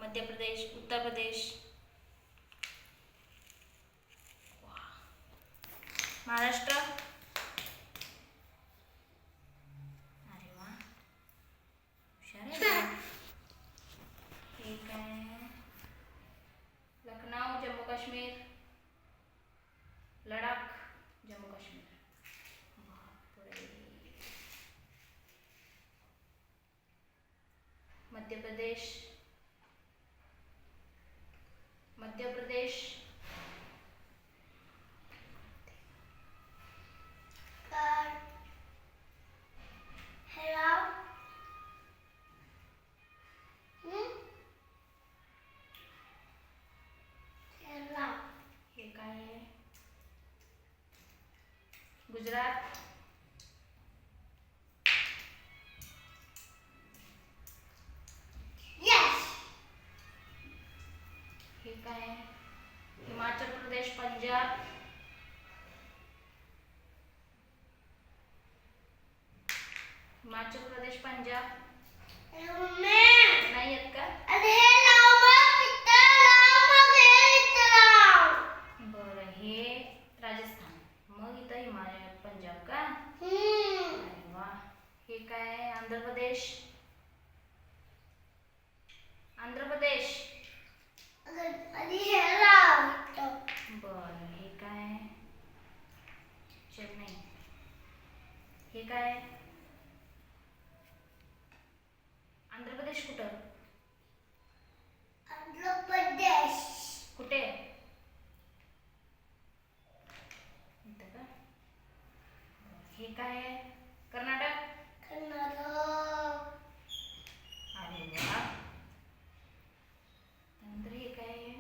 मध्य प्रदेश, उत्तर प्रदेश, महाराष्ट्र, अरे वा हुशार आहे. ठीक आहे. लखनऊ, जम्मू काश्मीर, लडाख, जम्मू काश्मीर, मध्य प्रदेश, मध्य प्रदेश, हे काय आहे? गुजरात, हे काय आहे? हिमाचल प्रदेश, पंजाब, हिमाचल प्रदेश, पंजाब नाही आहेत का? बरं, हे राजस्थान, मग इथं हिमाचल पंजाब का? अरे वा. हे काय आहे? आंध्र प्रदेश, आंध्र प्रदेश, बरं. हे काय? चेन्नई. हे काय? आंध्र प्रदेश कुठं? कुठे? इथं का? हे काय आहे? कर्नाटक. अरे वा. नंतर हे काय आहे?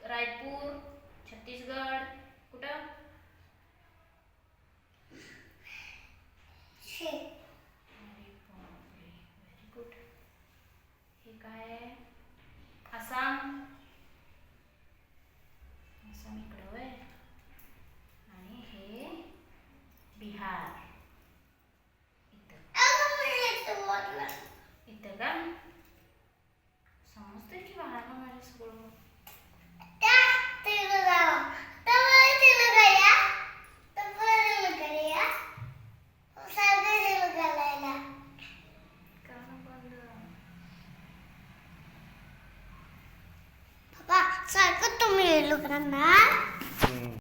रायपूर, छत्तीसगड, कुठं? Very good. हे काय आहे? आसाम, आसाम इकडं होय. आणि हे बिहार. इथं का? समजतंय की बाळांना माझ्या सगळं. सारखं तुम्ही लोकांना